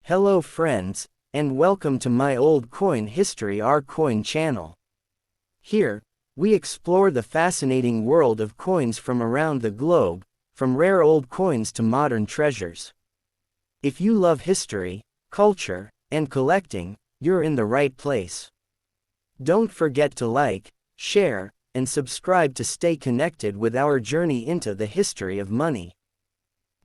Hello friends, and welcome to my Old Coin History Our Coin channel. Here, we explore the fascinating world of coins from around the globe, from rare old coins to modern treasures. If you love history, culture, and collecting, you're in the right place. Don't forget to like, share, and subscribe to stay connected with our journey into the history of money.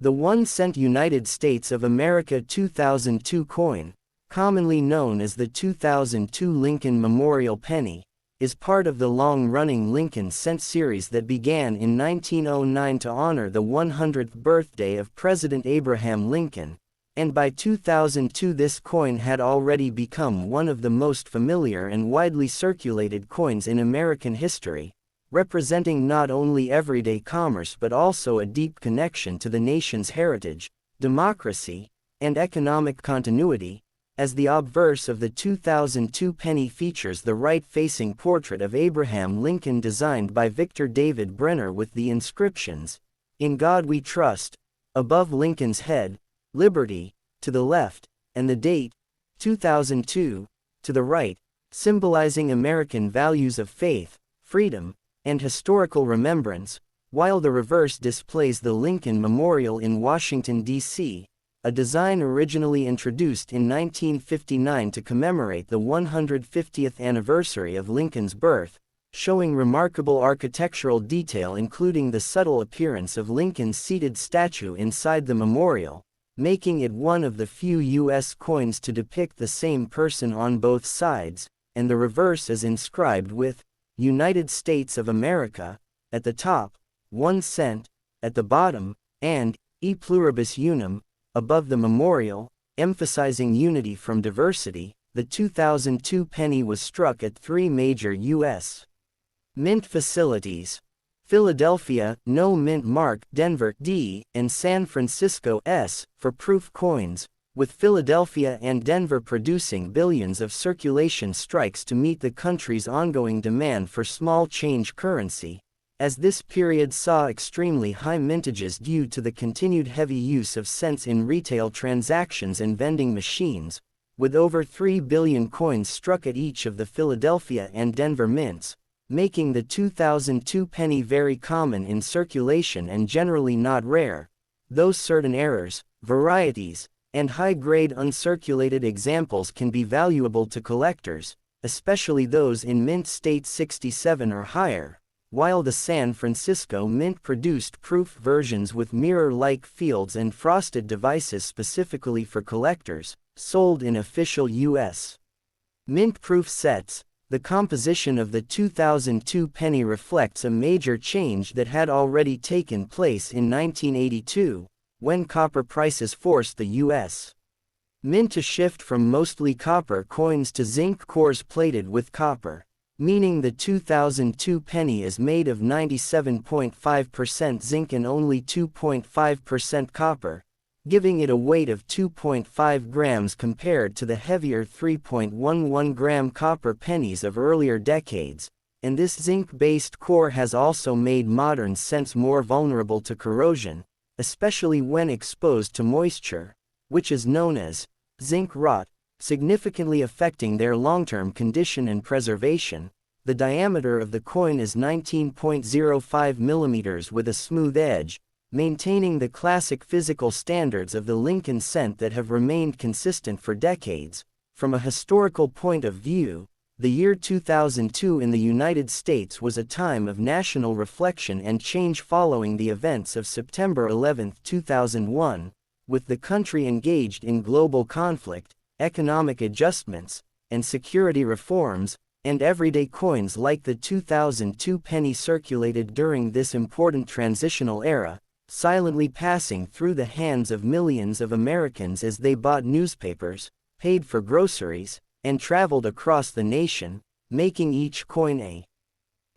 The 1-cent United States of America 2002 coin, commonly known as the 2002 Lincoln Memorial Penny, is part of the long-running Lincoln cent series that began in 1909 to honor the 100th birthday of President Abraham Lincoln, and by 2002 this coin had already become one of the most familiar and widely circulated coins in American history, representing not only everyday commerce but also a deep connection to the nation's heritage, democracy, and economic continuity, as the obverse of the 2002 penny features the right-facing portrait of Abraham Lincoln designed by Victor David Brenner with the inscriptions, "In God We Trust," above Lincoln's head, "Liberty," to the left, and the date, 2002, to the right, symbolizing American values of faith, freedom, and historical remembrance, while the reverse displays the Lincoln Memorial in Washington, D.C., a design originally introduced in 1959 to commemorate the 150th anniversary of Lincoln's birth, showing remarkable architectural detail including the subtle appearance of Lincoln's seated statue inside the memorial, making it one of the few U.S. coins to depict the same person on both sides, and the reverse is inscribed with United States of America at the top, 1 cent at the bottom, and E pluribus unum above the memorial, emphasizing unity from diversity. The 2002 penny was struck at 3 major U.S. mint facilities: Philadelphia, No Mint Mark, Denver, D, and San Francisco, S, for proof coins, with Philadelphia and Denver producing billions of circulation strikes to meet the country's ongoing demand for small change currency, as this period saw extremely high mintages due to the continued heavy use of cents in retail transactions and vending machines, with over 3 billion coins struck at each of the Philadelphia and Denver mints, making the 2002 penny very common in circulation and generally not rare, though certain errors, varieties, and high-grade uncirculated examples can be valuable to collectors, especially those in mint state 67 or higher, while the San Francisco Mint produced proof versions with mirror-like fields and frosted devices specifically for collectors, sold in official U.S. mint-proof sets. The composition of the 2002 penny reflects a major change that had already taken place in 1982, when copper prices forced the U.S. mint to shift from mostly copper coins to zinc cores plated with copper, meaning the 2002 penny is made of 97.5% zinc and only 2.5% copper, giving it a weight of 2.5 grams compared to the heavier 3.11 gram copper pennies of earlier decades, and this zinc-based core has also made modern cents more vulnerable to corrosion, especially when exposed to moisture, which is known as zinc rot, significantly affecting their long-term condition and preservation. The diameter of the coin is 19.05 millimeters with a smooth edge, maintaining the classic physical standards of the Lincoln cent that have remained consistent for decades. From a historical point of view, the year 2002 in the United States was a time of national reflection and change following the events of September 11, 2001, with the country engaged in global conflict, economic adjustments, and security reforms, and everyday coins like the 2002 penny circulated during this important transitional era, silently passing through the hands of millions of Americans as they bought newspapers, paid for groceries, and traveled across the nation, making each coin a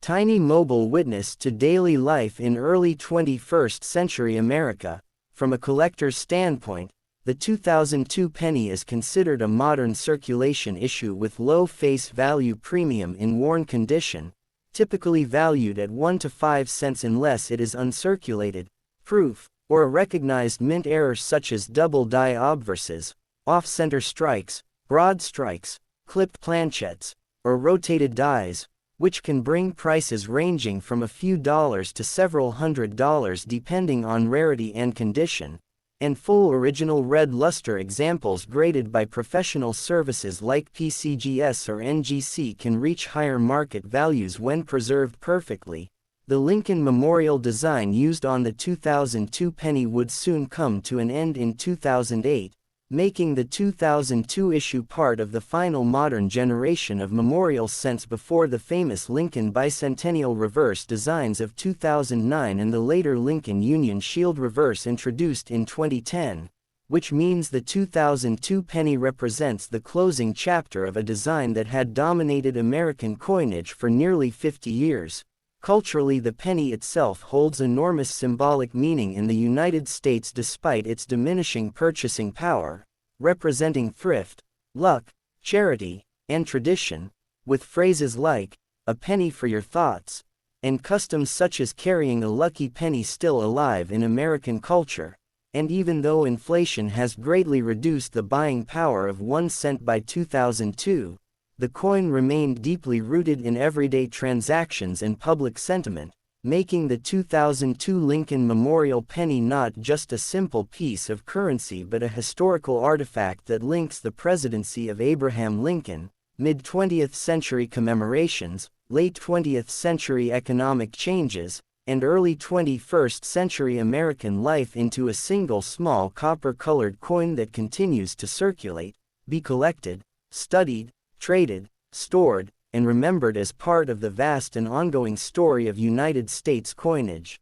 tiny mobile witness to daily life in early 21st century America. From a collector's standpoint, the 2002 penny is considered a modern circulation issue with low face value premium in worn condition, typically valued at 1 to 5 cents unless it is uncirculated, proof, or a recognized mint error such as double die obverses, off-center strikes, broad strikes, clipped planchettes, or rotated dies, which can bring prices ranging from a few dollars to several $100s depending on rarity and condition, and full original red luster examples graded by professional services like PCGS or NGC can reach higher market values when preserved perfectly. The Lincoln Memorial design used on the 2002 penny would soon come to an end in 2008, making the 2002 issue part of the final modern generation of memorial cents before the famous Lincoln Bicentennial reverse designs of 2009 and the later Lincoln Union Shield reverse introduced in 2010, which means the 2002 penny represents the closing chapter of a design that had dominated American coinage for nearly 50 years. Culturally, the penny itself holds enormous symbolic meaning in the United States despite its diminishing purchasing power, representing thrift, luck, charity, and tradition, with phrases like, "a penny for your thoughts," and customs such as carrying a lucky penny still alive in American culture. And even though inflation has greatly reduced the buying power of 1 cent by 2002, the coin remained deeply rooted in everyday transactions and public sentiment, making the 2002 Lincoln Memorial penny not just a simple piece of currency but a historical artifact that links the presidency of Abraham Lincoln, mid-20th century commemorations, late 20th century economic changes, and early 21st century American life into a single small copper-colored coin that continues to circulate, be collected, studied, traded, stored, and remembered as part of the vast and ongoing story of United States coinage.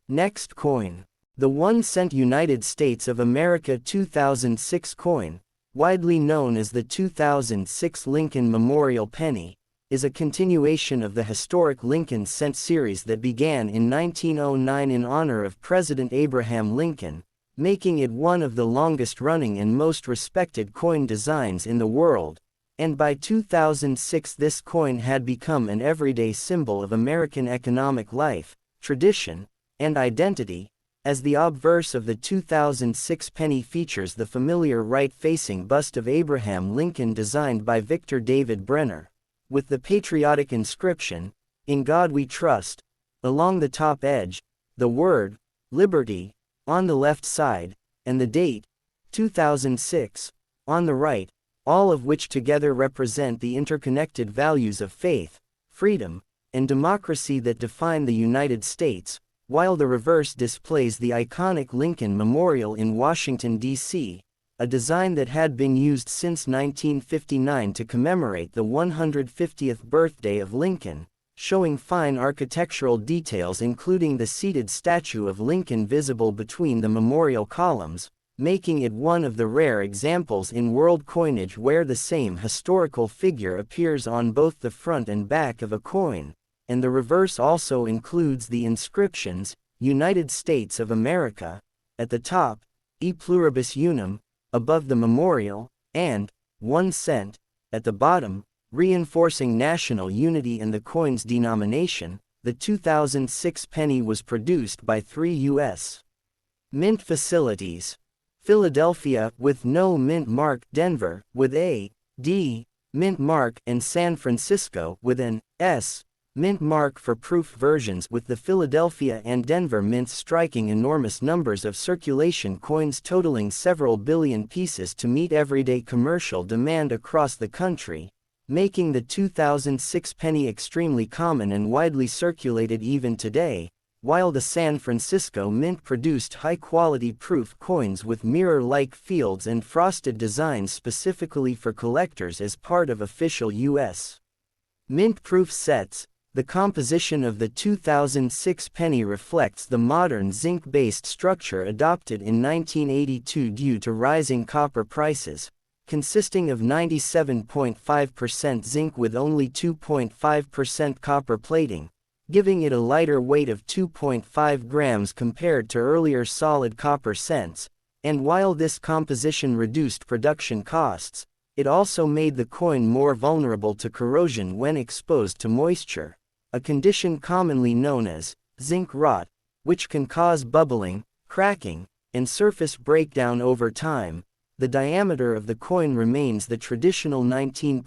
Next coin. The 1 cent United States of America 2006 coin, widely known as the 2006 Lincoln Memorial penny, is a continuation of the historic Lincoln cent series that began in 1909 in honor of President Abraham Lincoln, making it one of the longest-running and most respected coin designs in the world. And by 2006 this coin had become an everyday symbol of American economic life, tradition, and identity, as the obverse of the 2006 penny features the familiar right-facing bust of Abraham Lincoln designed by Victor David Brenner, with the patriotic inscription, "In God We Trust," along the top edge, the word, "Liberty," on the left side, and the date, 2006, on the right, all of which together represent the interconnected values of faith, freedom, and democracy that define the United States, while the reverse displays the iconic Lincoln Memorial in Washington, D.C., a design that had been used since 1959 to commemorate the 150th birthday of Lincoln, showing fine architectural details including the seated statue of Lincoln visible between the memorial columns, making it one of the rare examples in world coinage where the same historical figure appears on both the front and back of a coin, and the reverse also includes the inscriptions, "United States of America," at the top, "E Pluribus Unum," above the memorial, and "1 cent," at the bottom, reinforcing national unity and the coin's denomination. The 2006 penny was produced by 3 U.S. Mint facilities. Philadelphia, with no mint mark, Denver, with a D mint mark, and San Francisco, with an S mint mark for proof versions, with the Philadelphia and Denver mints striking enormous numbers of circulation coins totaling several billion pieces to meet everyday commercial demand across the country, making the 2006 penny extremely common and widely circulated even today, while the San Francisco Mint produced high-quality proof coins with mirror-like fields and frosted designs specifically for collectors as part of official U.S. Mint proof sets. The composition of the 2006 penny reflects the modern zinc-based structure adopted in 1982 due to rising copper prices, consisting of 97.5% zinc with only 2.5% copper plating, giving it a lighter weight of 2.5 grams compared to earlier solid copper cents, and while this composition reduced production costs, it also made the coin more vulnerable to corrosion when exposed to moisture, a condition commonly known as zinc rot, which can cause bubbling, cracking, and surface breakdown over time. the diameter of the coin remains the traditional 19.05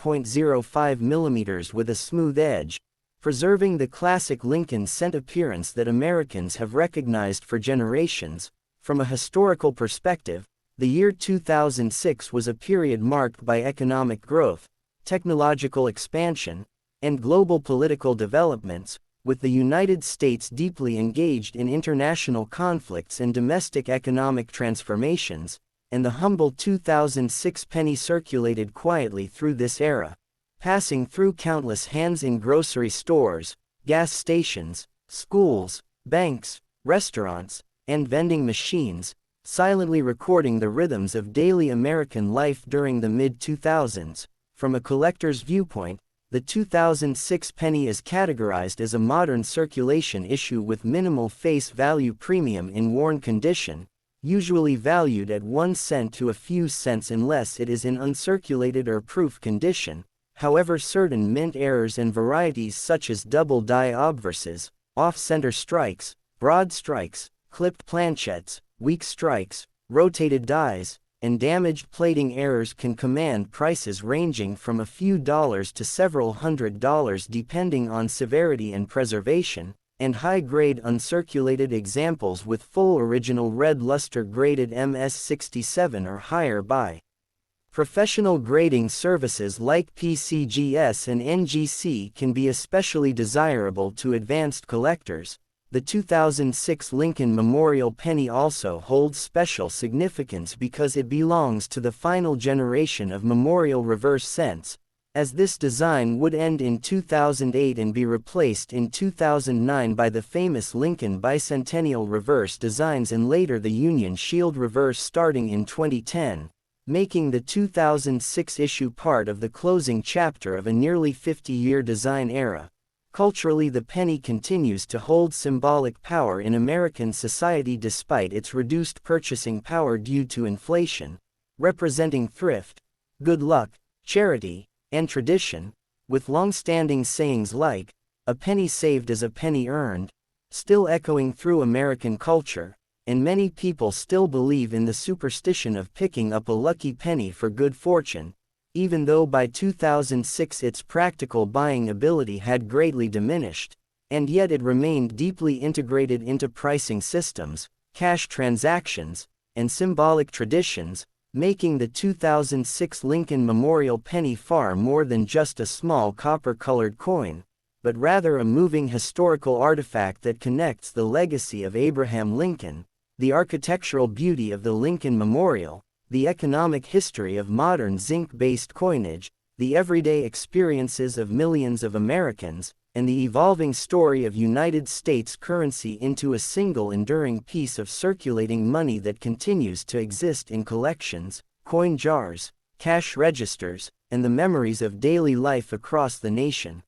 mm with a smooth edge, preserving the classic Lincoln cent appearance that Americans have recognized for generations. From a historical perspective, the year 2006 was a period marked by economic growth, technological expansion, and global political developments, with the United States deeply engaged in international conflicts and domestic economic transformations, and the humble 2006 penny circulated quietly through this era, passing through countless hands in grocery stores, gas stations, schools, banks, restaurants, and vending machines, silently recording the rhythms of daily American life during the mid-2000s. From a collector's viewpoint, the 2006 penny is categorized as a modern circulation issue with minimal face value premium in worn condition, usually valued at 1 cent to a few cents unless it is in uncirculated or proof condition. However, certain mint errors and varieties such as double die obverses, off-center strikes, broad strikes, clipped planchettes, weak strikes, rotated dies, and damaged plating errors can command prices ranging from a few dollars to several $100s depending on severity and preservation, and high-grade uncirculated examples with full original red luster graded MS67 or higher by professional grading services like PCGS and NGC can be especially desirable to advanced collectors. The 2006 Lincoln Memorial Penny also holds special significance because it belongs to the final generation of memorial reverse cents, as this design would end in 2008 and be replaced in 2009 by the famous Lincoln Bicentennial reverse designs and later the Union Shield reverse starting in 2010, making the 2006 issue part of the closing chapter of a nearly 50-year design era. Culturally, the penny continues to hold symbolic power in American society despite its reduced purchasing power due to inflation, representing thrift, good luck, charity, and tradition, with long-standing sayings like, "A penny saved is a penny earned," still echoing through American culture, and many people still believe in the superstition of picking up a lucky penny for good fortune. Even though by 2006 its practical buying ability had greatly diminished, and yet it remained deeply integrated into pricing systems, cash transactions, and symbolic traditions, making the 2006 Lincoln Memorial Penny far more than just a small copper-colored coin, but rather a moving historical artifact that connects the legacy of Abraham Lincoln, the architectural beauty of the Lincoln Memorial, the economic history of modern zinc-based coinage, the everyday experiences of millions of Americans, and the evolving story of United States currency into a single enduring piece of circulating money that continues to exist in collections, coin jars, cash registers, and the memories of daily life across the nation.